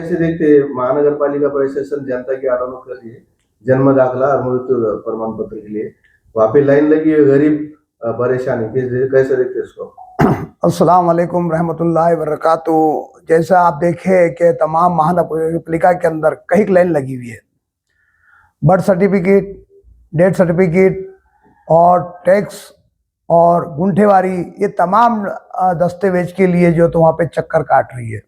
कैसे देखते हैं महानगर पालिका प्रशासन जनता की अड़ोनों कर रही है जन्म दाखला और मृत्यु प्रमाण पत्र के लिए, वहाँ पे लाइन लगी है, गरीब परेशान है, कैसे देखते हैं इसको? अस्सलाम वालेकुम रहमतुल्लाहि व बरकातुहू। जैसा आप देखे कि तमाम महानगर पालिका के अंदर कई लाइन लगी हुई है, बर्थ सर्टिफिकेट, डेथ सर्टिफिकेट और टैक्स और गुंठेवारी, ये तमाम दस्तावेज के लिए जो तो वहाँ पे चक्कर काट रही है।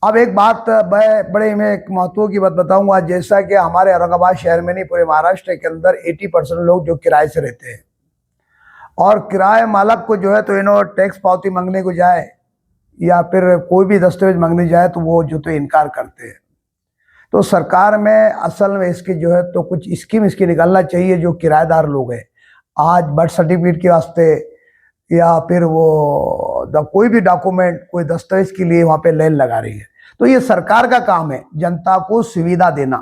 अब एक बात बड़े में एक महत्व की बात बताऊंगा, जैसा कि हमारे औरंगाबाद शहर में नहीं पूरे महाराष्ट्र के अंदर 80% लोग जो किराए से रहते हैं और किराए मालक को जो है तो इन्होंने टैक्स पावती मांगने को जाए या फिर कोई भी दस्तावेज मांगने जाए तो वो जो तो इनकार करते हैं। तो सरकार में असल में इसकी जो है तो कुछ स्कीम इसकी निकालना चाहिए। जो किराएदार लोग हैं आज बर्थ सर्टिफिकेट के वास्ते या फिर वो कोई भी डॉक्यूमेंट, कोई दस्तावेज के लिए वहाँ पे लाइन लगा रही है, तो ये सरकार का काम है जनता को सुविधा देना,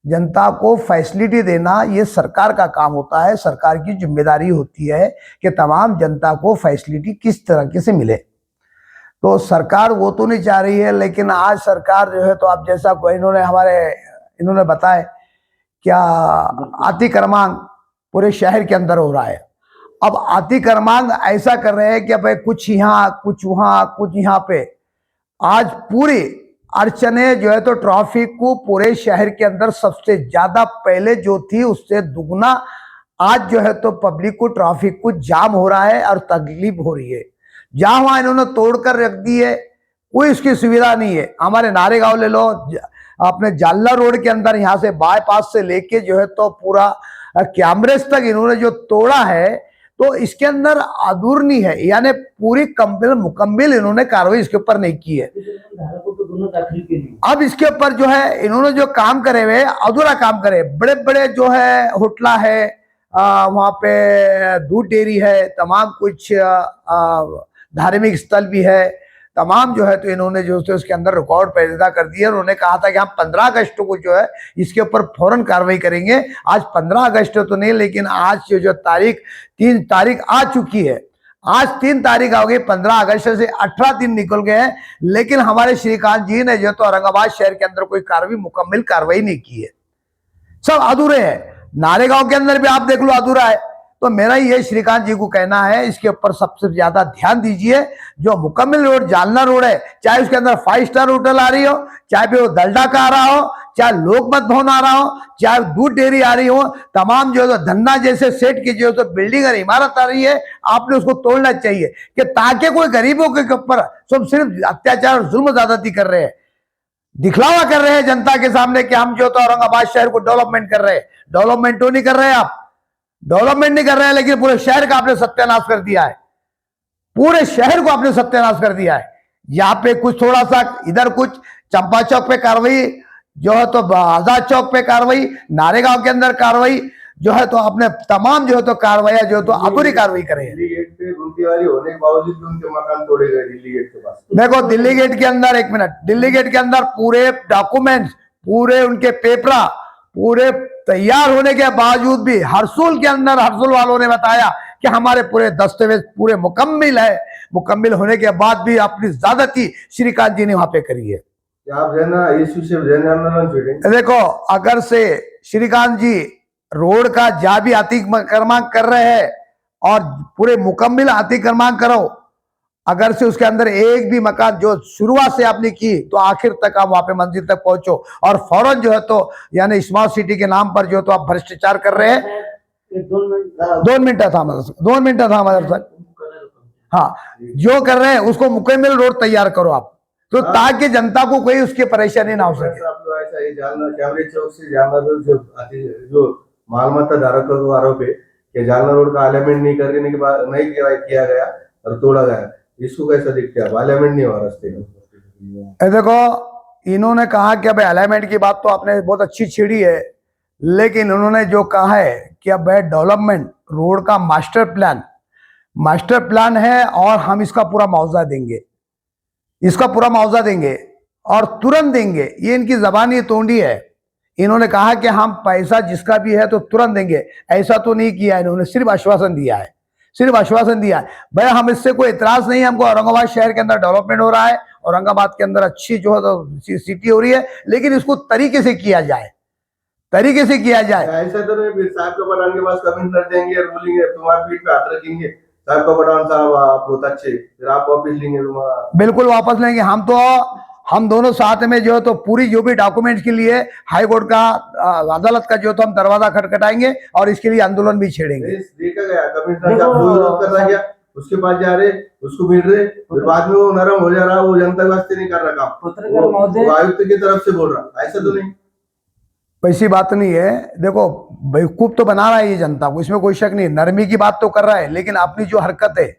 जनता को फैसिलिटी देना, ये सरकार का काम होता है। सरकार की जिम्मेदारी होती है कि तमाम जनता को फैसिलिटी किस तरीके से मिले। तो सरकार वो तो नहीं चाह रही है, लेकिन आज सरकार जो है तो आप जैसा इन्होंने बताया क्या अतिक्रमण पूरे शहर के अंदर हो रहा है। अब अतिक्रमण ऐसा कर रहे हैं कि भाई कुछ यहाँ, कुछ वहाँ, कुछ यहाँ पे। आज पूरी अड़चने जो है तो ट्रैफिक को पूरे शहर के अंदर सबसे ज्यादा पहले जो थी उससे दुगना आज जो है तो पब्लिक को, ट्रैफिक को जाम हो रहा है और तकलीफ हो रही है। जहां वहां इन्होंने तोड़कर रख दी है, कोई उसकी सुविधा नहीं है। हमारे नारेगांव ले लो, अपने जालना रोड के अंदर यहाँ से बाईपास से लेके जो है तो पूरा कैमरेज तक इन्होंने जो तोड़ा है, तो इसके अंदर अधूरनी है, यानी पूरी मुकम्मल इन्होंने कार्रवाई इसके ऊपर नहीं की है। अब इसके ऊपर जो है इन्होंने जो काम करे हुए अधूरा काम करे। बड़े बड़े जो है होटला है, वहाँ पे दूध डेयरी है, तमाम कुछ धार्मिक स्थल भी है, तमाम जो है तो इन्होंने जो है उसके अंदर रिकॉर्ड पैदा कर दिया। उन्होंने कहा था कि हम 15 अगस्त को जो है इसके ऊपर फौरन कार्रवाई करेंगे। आज 15 अगस्त तो नहीं, लेकिन आज जो तारीख 3 तारीख आ चुकी है, आज 3 तारीख आ गई, 15 अगस्त से 18 दिन निकल गए हैं, लेकिन हमारे श्रीकांत जी ने जो तो औरंगाबाद शहर के अंदर कोई मुकम्मल कार्रवाई नहीं की है, सब अधूरे है। नारेगांव के अंदर भी आप देख लो अधूरा है। तो मेरा ये श्रीकांत जी को कहना है, इसके ऊपर सबसे ज्यादा ध्यान दीजिए। जो मुकम्मल रोड जालना रोड है, चाहे उसके अंदर 5 स्टार होटल आ रही हो, चाहे फिर वो दलडा का आ रहा हो, चाहे लोकमत भवन आ रहा हो, चाहे दूध डेयरी आ रही हो, तमाम जो है धन्ना जैसे सेठ की जो तो बिल्डिंग और इमारत आ रही है, आपने उसको तोड़ना चाहिए कि ताकि कोई गरीबों के ऊपर सब सिर्फ अत्याचार जुल्म ज्यादती कर रहे हैं, दिखलावा कर रहे हैं जनता के सामने कि हम जो तो औरंगाबाद शहर को डेवलपमेंट कर रहे हैं। डेवलपमेंट तो नहीं कर रहे हैं, आप डेवलपमेंट नहीं कर रहे हैं, लेकिन पूरे शहर का आपने सत्यानाश कर दिया है। पूरे शहर को आपने सत्यानाश कर दिया है। यहाँ पे कुछ थोड़ा सा, इधर कुछ चंपा चौक पे कार्रवाई जो है तो आजाद चौक पे कार्रवाई, नारेगांव के अंदर कार्रवाई जो है तो आपने तमाम जो है तो कार्रवाई जो है तो अधूरी कार्रवाई करे। दिल्ली गेट पे गुंठेवारी होने के बावजूद भी उनके मकान तोड़े गए दिल्ली गेट के पास। देखो दिल्ली गेट के अंदर, एक मिनट, दिल्ली गेट के अंदर पूरे डॉक्यूमेंट्स, पूरे उनके पेपरा पूरे तैयार होने के बावजूद भी हरसूल के अंदर हरसूल वालों ने बताया कि हमारे पूरे दस्तावेज पूरे मुकम्मल है। मुकम्मल होने के बाद भी अपनी ज्यादती श्रीकांत जी ने वहां पे करी है। देखो अगर से श्रीकांत जी रोड का जा भी अतिक्रमण कर रहे हैं और पूरे मुकम्मल अतिक्रमण करो, अगर से उसके अंदर एक भी मकान जो शुरुआत से आपने की तो आखिर तक आप वहां पे मंजिल तक पहुंचो और फौरन जो है तो यानी स्मार्ट सिटी के नाम पर जो तो आप भ्रष्टाचार कर रहे हैं। 2 मिनट था हमारे सर। हाँ, जो कर रहे हैं उसको मुकम्मल रोड तैयार करो आप, तो ताकि जनता को कोई उसकी परेशानी ना हो सके। जो मालमत्ता धारकों को आरोप है कि जालना रोड का अलाइनमेंट नहीं किया गया और तोड़ा गया, इसको कैसा दिखता है? अलाइनमेंट नहीं हुआ रास्ते में। देखो इन्होंने कहा कि भाई अलाइनमेंट की बात तो आपने बहुत अच्छी छेड़ी है, लेकिन उन्होंने जो कहा है कि अब डेवलपमेंट रोड का मास्टर प्लान है और हम इसका पूरा मुआवजा देंगे, इसका पूरा मुआवजा देंगे और तुरंत देंगे। ये इनकी जबानी तोंडी है। इन्होंने कहा कि हम पैसा जिसका भी है तो तुरंत देंगे, ऐसा तो नहीं किया इन्होंने, सिर्फ आश्वासन दिया है, सिर्फ आश्वासन दिया है। भाई हम इससे कोई इतराज नहीं है, हमको औरंगाबाद शहर के अंदर डेवलपमेंट हो रहा है औरंगाबाद के अंदर अच्छी जो है तो सिटी हो रही है, लेकिन इसको तरीके से किया जाए, तरीके से किया जाए। ऐसा तो नहीं फिर साहब का पठान के पास कमिंग कर देंगे और बोलेंगे तुम्हारे पीठ पे हाथ रखेंगे, साहब का पठान साहब आप बहुत अच्छे, फिर आप वापिस लेंगे तुम्हारा। बिल्कुल वापस लेंगे हम दोनों साथ में जो है तो पूरी जो भी डॉक्यूमेंट्स के लिए हाई कोर्ट का अदालत का जो तो हम दरवाजा खटखटाएंगे और इसके लिए आंदोलन भी छेड़ेंगे। देखा गया कमिश्नर साहब जो विरोध कर रहा गया उसके पास जा रहे, उसको मिल रहे, फिर बाद में वो नरम हो जा रहा, वो जनता के वास्ते नहीं कर रहा काम, वो आयुक्त की तरफ से बोल रहा, ऐसा तो नहीं। वैसी बात नहीं है, देखो बेवकूफ तो बना रहा है ये जनता को, इसमें कोई शक नहीं, नरमी की बात तो कर रहा है, लेकिन अपनी जो हरकत है,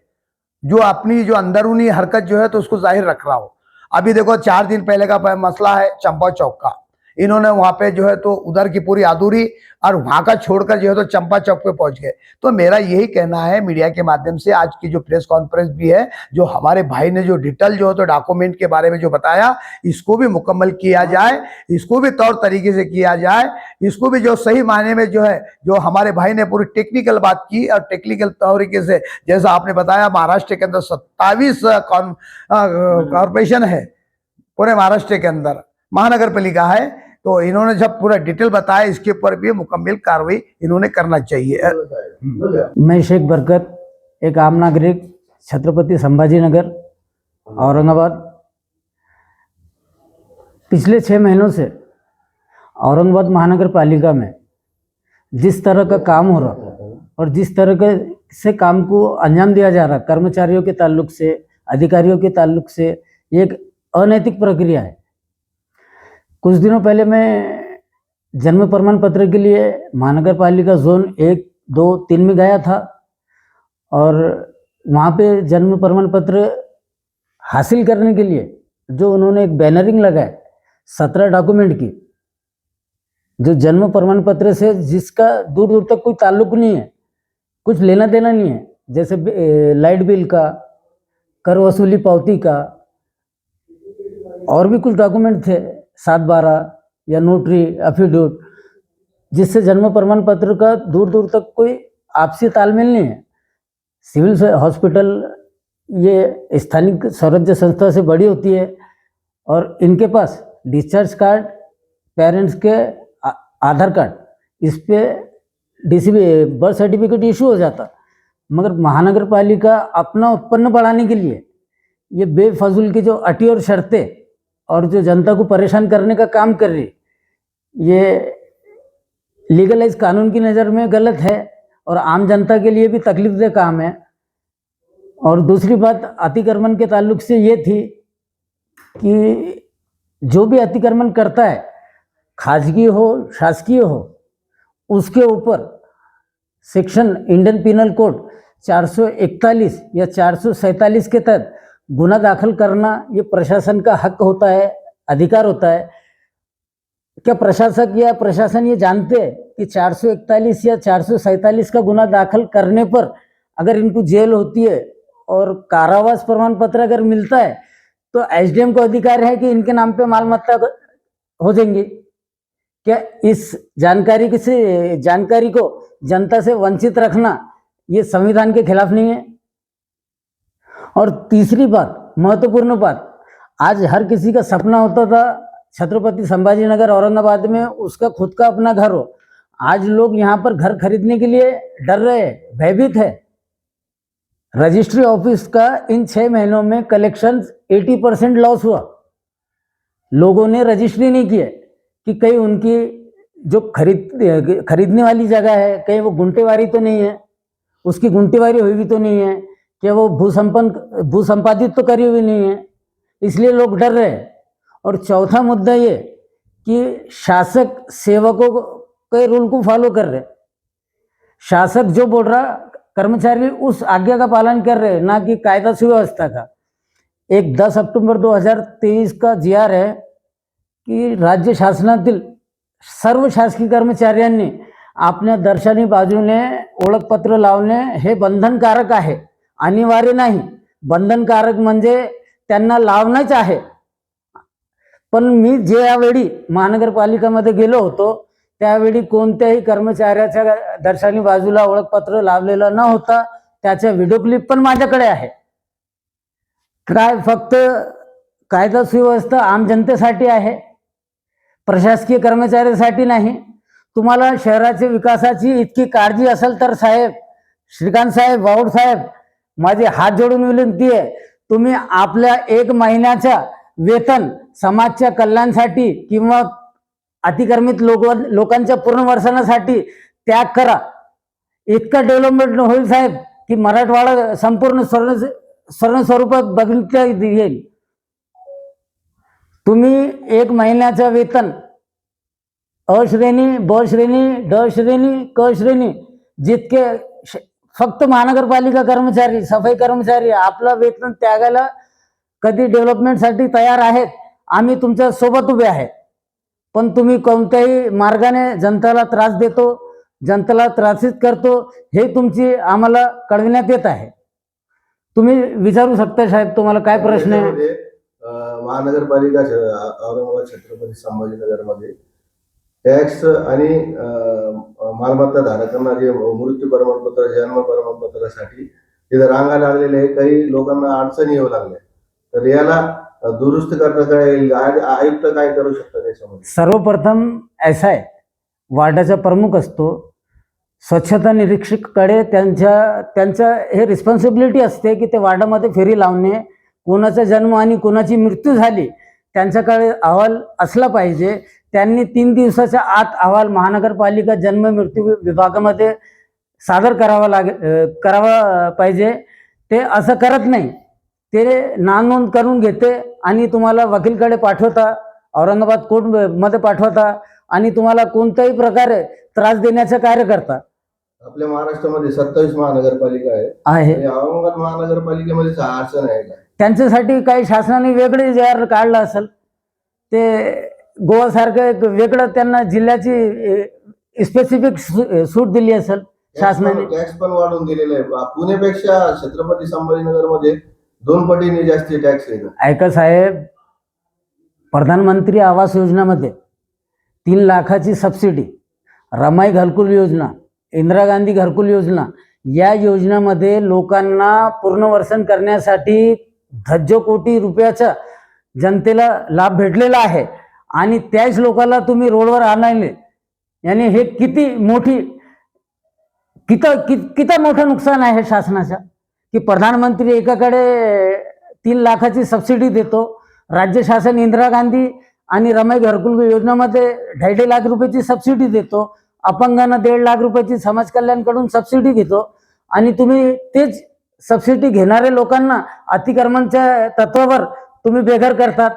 जो अपनी जो अंदरूनी हरकत जो है तो उसको जाहिर रख रहा हो। अभी देखो 4 दिन पहले का मसला है चंपा चौक का, इन्होंने वहां पे जो है तो उधर की पूरी अधूरी और वहां का छोड़कर जो है तो चंपा चौक पे पहुंच गए। तो मेरा यही कहना है मीडिया के माध्यम से, आज की जो प्रेस कॉन्फ्रेंस भी है, जो हमारे भाई ने जो डिटेल जो है तो डॉक्यूमेंट के बारे में जो बताया, इसको भी मुकम्मल किया जाए, इसको भी तौर तरीके से किया जाए, इसको भी जो सही मायने में जो है, जो हमारे भाई ने पूरी टेक्निकल बात की और टेक्निकल तरीके से, जैसा आपने बताया महाराष्ट्र के अंदर 27 कॉर्पोरेशन है पूरे महाराष्ट्र के अंदर, महानगर पालिका है, तो इन्होंने जब पूरा डिटेल बताया, इसके ऊपर भी मुकम्मल कार्रवाई इन्होंने करना चाहिए। मैं शेख बरकत, एक आम नागरिक, छत्रपति संभाजीनगर, औरंगाबाद। पिछले 6 महीनों से औरंगाबाद महानगर पालिका में जिस तरह का काम हो रहा और जिस तरह से काम को अंजाम दिया जा रहा, कर्मचारियों के ताल्लुक से, अधिकारियों के ताल्लुक से, ये एक अनैतिक प्रक्रिया है। कुछ दिनों पहले मैं जन्म प्रमाण पत्र के लिए महानगर पालिका जोन 1, 2, 3 में गया था और वहाँ पे जन्म प्रमाण पत्र हासिल करने के लिए जो उन्होंने एक बैनरिंग लगाया 17 डॉक्यूमेंट की, जो जन्म प्रमाण पत्र से जिसका दूर दूर तक कोई ताल्लुक नहीं है, कुछ लेना देना नहीं है, जैसे लाइट बिल का, कर वसूली पावती का, और भी कुछ डॉक्यूमेंट थे 7/12 या नोटरी एफिडेविट, जिससे जन्म प्रमाण पत्र का दूर दूर तक कोई आपसी तालमेल नहीं है। सिविल हॉस्पिटल ये स्थानिक स्वराज्य संस्था से बड़ी होती है और इनके पास डिस्चार्ज कार्ड, पेरेंट्स के आधार कार्ड, इस पे डीसीबी बर्थ सर्टिफिकेट इशू हो जाता, मगर महानगर पालिका अपना उत्पन्न बढ़ाने के लिए ये बेफजूल की जो अटी और शर्तें और जो जनता को परेशान करने का काम कर रही, ये लीगलाइज कानून की नज़र में गलत है और आम जनता के लिए भी तकलीफदेह काम है। और दूसरी बात अतिक्रमण के ताल्लुक से ये थी कि जो भी अतिक्रमण करता है, खाजगी हो शासकीय हो, उसके ऊपर सेक्शन इंडियन पिनल कोड 441 या 447 के तहत गुना दाखिल करना ये प्रशासन का हक होता है, अधिकार होता है। क्या प्रशासक या प्रशासन ये जानते हैं कि 441 या 447 का गुना दाखिल करने पर अगर इनको जेल होती है और कारावास प्रमाण पत्र अगर मिलता है तो एसडीएम को अधिकार है कि इनके नाम पे मालमत्ता हो जाएंगी? क्या इस जानकारी को जनता से वंचित रखना ये संविधान के खिलाफ नहीं है? और तीसरी बात, महत्वपूर्ण बात, आज हर किसी का सपना होता था छत्रपति संभाजीनगर औरंगाबाद में उसका खुद का अपना घर हो। आज लोग यहाँ पर घर खरीदने के लिए डर रहे हैं, भयभीत है। रजिस्ट्री ऑफिस का इन 6 महीनों में कलेक्शन 80% लॉस हुआ। लोगों ने रजिस्ट्री नहीं की है कि कहीं उनकी जो खरीदने वाली जगह है कहीं वो गुंटेवारी तो नहीं है, उसकी गुंटेवारी हुई भी तो नहीं है, कि वो भू संपादित तो करी हुई नहीं है, इसलिए लोग डर रहे हैं। और चौथा मुद्दा ये कि शासक सेवकों के रूल को फॉलो कर रहे, शासक जो बोल रहा कर्मचारी उस आज्ञा का पालन कर रहे, ना कि कायदा सुव्यवस्था का। एक 10 ऑक्टोबर 2023 का जीआर है की राज्य शासनातील सर्व शासकीय कर्मचाऱ्यांनी आपल्या दर्शनी बाजूने ओळखपत्र लावणे हे बंधनकारक आहे, अनिवार्य नाही। बंधनकारक म्हणजे त्यांना लावणंच आहे। पण मी ज्यावेळी महानगरपालिकामध्ये गेलो होतो त्यावेळी कोणत्याही कर्मचाऱ्याच्या दर्शनी बाजूला ओळखपत्र लावलेलं न होता, त्याचा व्हिडिओ क्लिप पण माझ्याकडे आहे। काय फक्त कायदा सुव्यवस्था आम जनतेसाठी आहे, प्रशासकीय कर्मचाऱ्यांसाठी नाही. तुम्हाला शहराच्या विकासाची इतकी काळजी असेल तर साहेब, श्रीकांत साहेब, वाऊड साहेब, माझी हात जोडून विनंती आहे, तुम्ही आपल्या 1 महिन्याच्या वेतन समाजच्या कल्याणासाठी किंवा अतिक्रमित लोकांच्या पुनर्वसनासाठी त्याग करा. इतकं डेव्हलपमेंट होईल साहेब की मराठवाडा संपूर्ण स्वर्ण स्वरूपात बघितल्या येईल. तुम्ही 1 महिन्याचं वेतन अ श्रेणी, ब श्रेणी, ड श्रेणी, क श्रेणी जितके फक्त महानगरपालिका कर्मचारी, सफाई कर्मचारी आपलं वेतन त्यागायला कधी डेव्हलपमेंटसाठी तयार आहेत. आम्ही तुमच्या सोबत उभे आहेत. पण तुम्ही कोणत्याही मार्गाने जनतेला त्रास देतो, जनतेला त्रासित करतो, हे तुमची आम्हाला कळविण्यात येत आहे. तुम्ही विचारू शकता साहेब, तुम्हाला काय प्रश्न आहे. त्याच्यामध्ये, महानगरपालिका औरंगाबाद छत्रपती संभाजीनगरमध्ये टॅक्स आणि मालमत्ता धारकांना जे मृत्यू प्रमाणपत्र, जन्म प्रमाणपत्रासाठी तिथे रांगा लागलेल्या आहे. काही लोकांना अडचणी येऊ लागल्या, तर याला दुरुस्त करता काय येईल? आयुक्त काय करू शकतात याच्यामध्ये? सर्वप्रथम ऐसा आहे, वार्डाचा प्रमुख असतो, स्वच्छता निरीक्षककडे त्यांच्या हे रिस्पॉन्सिबिलिटी असते की ते वार्डामध्ये फेरी लावणे, कोणाचा जन्म आणि कोणाची मृत्यू झाली त्यांच्याकडे अहवाल असला पाहिजे. त्यांनी 3 दिवसाच्या आत अहवाल महानगरपालिका जन्म मृत्यू विभागामध्ये सादर करावा पाहिजे. ते असं करत नाही, ते नानोंद करून घेते आणि तुम्हाला वकीलकडे पाठवता, औरंगाबाद कोर्टमध्ये पाठवता आणि तुम्हाला कोणत्याही प्रकारे त्रास देण्याचं कार्य करता. आपल्या महाराष्ट्रामध्ये 27 महानगरपालिका आहे. औरंगाबाद महानगरपालिकेमध्ये अडचण आहे का? त्यांच्यासाठी काही शासनाने वेगळे जे आर काढलं असेल, ते गोवासारखं एक वेगळं त्यांना जिल्ह्याची स्पेसिफिक सूट दिली असेल शासनाने. टॅक्स पण वाढवून दिलेला आहे. पुण्यापेक्षा छत्रपती संभाजीनगरमध्ये 2 पटीने जास्त टॅक्स आहे. ऐका साहेब, प्रधानमंत्री आवास योजनामध्ये 3 लाखाची सबसिडी, रमाई घरकुल योजना, इंदिरा गांधी घरकुल योजना, या योजनामध्ये लोकांना पुनर्वसन करण्यासाठी धज्जो कोटी रुपयाचा जनतेला लाभ भेटलेला आहे. आणि त्याच लोकांना तुम्ही रोडवर आणायले, यानी हे किती मोठं नुकसान आहे शासनाचं, की प्रधानमंत्री एकाकडे 3 लाखाची सबसिडी देतो, राज्य शासन इंदिरा गांधी आणि रमाई घरकुल योजनामध्ये 2.5 लाख रुपयाची सबसिडी देतो, अपंगांना 1.5 लाख रुपयाची समाज कल्याणकडून सबसिडी घेतो, आणि तुम्ही तेच सबसिडी घेणाऱ्या लोकांना अतिक्रमणच्या तत्वावर तुम्ही बेघर करतात.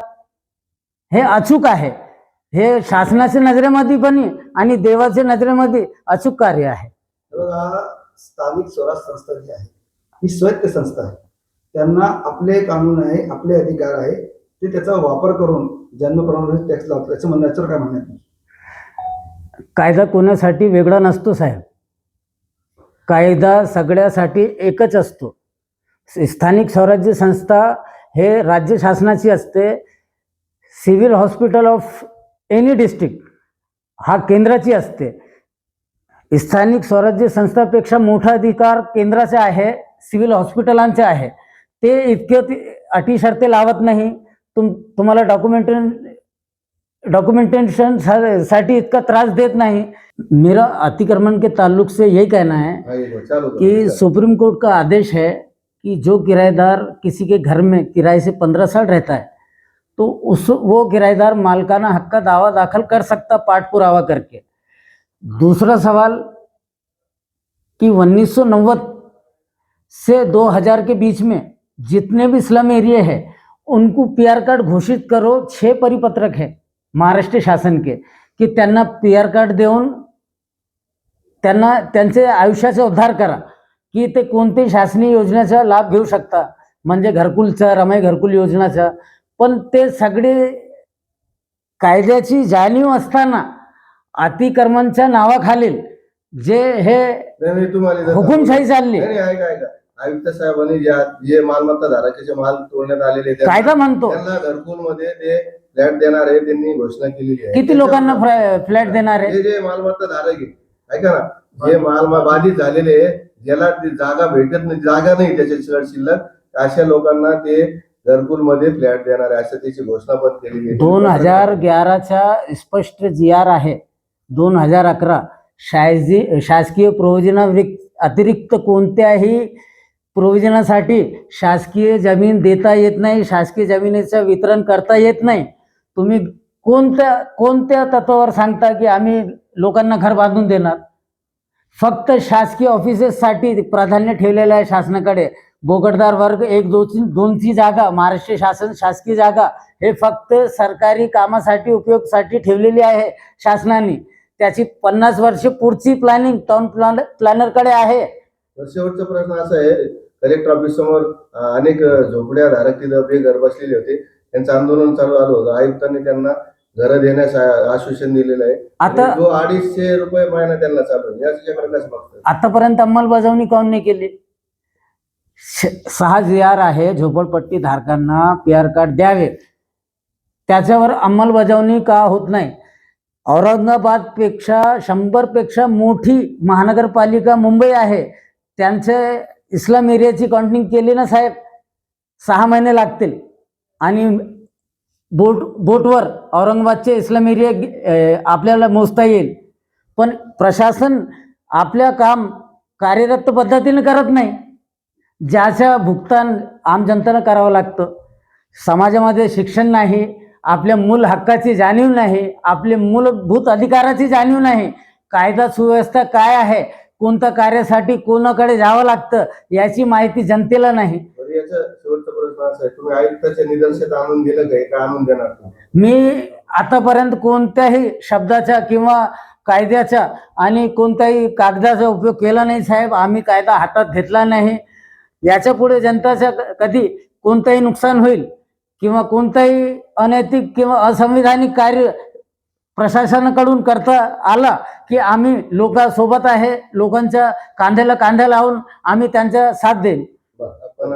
हे अचूक आहे. हे शासनाच्या नजरेमध्ये पण आणि देवाच्या नजरेमध्ये अचूक कार्य आहे. स्थानिक स्वराज संस्था जी आहे ही स्वायत्त संस्था आहे. त्यांना आपले कानून आहे, आपले अधिकार आहे, ते त्याचा वापर करून जन्म प्रमाणपत्र टॅक्स लावतात. त्याचं म्हणण्याचं काय म्हणणं आहे? कायदा कोणासाठी वेगळा नसतो साहेब, कायदा सगळ्यासाठी एकच असतो. स्थानिक स्वराज्य संस्था हे राज्य शासनाची असते. Civil hospital of any district हा केंद्राची असते. स्थानिक स्वराज्य संस्थापेक्षा मोठा अधिकार केंद्राचा आहे, सिव्हिल हॉस्पिटलांचा आहे. ते इतके अटी शर्ते लावत नाही. तुम्हाला डॉक्यूमेंटेशन साठी इतना त्रास देत नहीं. मेरा अतिक्रमण के ताल्लुक से यही कहना है कि सुप्रीम कोर्ट का आदेश है कि जो किराएदार किसी के घर में किराए से 15 साल रहता है तो वो किराएदार मालकाना हक का दावा दाखल कर सकता पाठ पुरावा करके. दूसरा सवाल कि 1990 से 2000 के बीच में जितने भी स्लम एरिया है उनको पीआर कार्ड घोषित करो. 6 परिपत्रक है महाराष्ट्र शासन के की त्यांना पीआर कार्ड देऊन त्यांना त्यांचे आयुष्याचा उद्धार करा की ते कोणते शासनीय योजनेचा लाभ घेऊ शकता, म्हणजे घरकुलचा, रमाई घरकुल योजनाचा. पण ते सगळे कायद्याची जाणीव असताना अतिक्रमणच्या नावाखाली जे हे हुकुमशाही चालली. आयुक्त साहेबांनी जे मालमत्ता धारकाचे माल तोडण्यात आलेले कायदा म्हणतो त्यांना घरकुल मध्ये ते फ्लॅट देणार आहे, त्यांनी घोषणा केलेली आहे. किती लोकांना फ्लॅट देणार आहे? जे मालमत्ता धारक आहे, ऐका ना, जे माल बाधित झालेले ज्याला जागा भेटत नाही, जागा नाही त्याच्या शिल्लक, अशा लोकांना ते घरकुलमध्ये फ्लॅट देणार आहे असं त्याची घोषणा पण केली गेली. 2011च्या स्पष्ट GR आहे. 2011 शासकीय प्रोव्हिजना अतिरिक्त कोणत्याही प्रोव्हिजनासाठी शासकीय जमीन देता येत नाही, शासकीय जमिनीचं वितरण करता येत नाही. तुम्ही कोणत्या तत्वावर सांगता की आम्ही लोकांना घर बांधून देणार? फक्त शासकीय ऑफिसेससाठी प्राधान्य ठेवलेलं आहे शासनाकडे. बोगटदार वर्ग 1-2ची जागा, महाराष्ट्र शासन शासकीय जागा हे फक्त सरकारी कामासाठी उपयोगासाठी ठेवलेली आहे शासनाने. त्याची 50 वर्ष पुढची प्लॅनिंग टाउन प्लॅनरकडे आहे. तर शेवटचा प्रश्न असा आहे, कलेक्टर ऑफिस समोर अनेक झोपड्या धारक तिथं बेघर बसलेले होते, त्यांचं आंदोलन चालू आलं होतं. आयुक्तांनी त्यांना घरं देण्यास आश्वासन दिलेलं आहे. आता जो 250 रुपये महिना त्यांना चालू आहे, याच्याकडे कसं बघतात? आतापर्यंत अंमलबजावणी काऊन नाही केली? 6 GR आहे, झोपडपट्टी धारकांना PR कार्ड द्यावे, त्याच्यावर अंमलबजावणी का होत नाही? औरंगाबादपेक्षा 100पेक्षा मोठी महानगरपालिका मुंबई आहे. त्यांचे इस्लाम एरियाची काउंटिंग केली ना साहेब, 6 महिने लागतील. आणि बोटवर औरंगाबादचे इस्लाम एरिया आपल्याला मोजता येईल. पण प्रशासन आपल्या काम कार्यरत पद्धतीने करत नाही, ज्याचं भुगतान आम जनतेला करावं लागतं. समाजामध्ये शिक्षण नाही, आपल्या मूल हक्काची जाणीव नाही, आपले मूलभूत अधिकाराची जाणीव नाही, कायदा सुव्यवस्था काय आहे, कोणत्या कार्यासाठी कोणाकडे जावं लागतं याची माहिती जनतेला नाही. तर याचा शेवटचा प्रश्न असा आहे, तुम्ही आयुक्ताच्या निदर्शनात आणून दिलं का आणून देणार तुम्ही? मी आतापर्यंत कोणत्याही शब्दाचा किंवा कायद्याचा आणि कोणत्याही कागदाचा उपयोग केला नाही साहेब. आम्ही कायदा हातात घेतला नाही. याच्या पुढे जनताचं कधी कोणतंही नुकसान होईल किंवा कोणताही अनैतिक किंवा असंविधानिक कार्य प्रशासनाकडून करता आला की आम्ही लोकांसोबत आहे, लोकांच्या कांद्याला कांदा लावून आम्ही त्यांच्या साथ देईल. आपण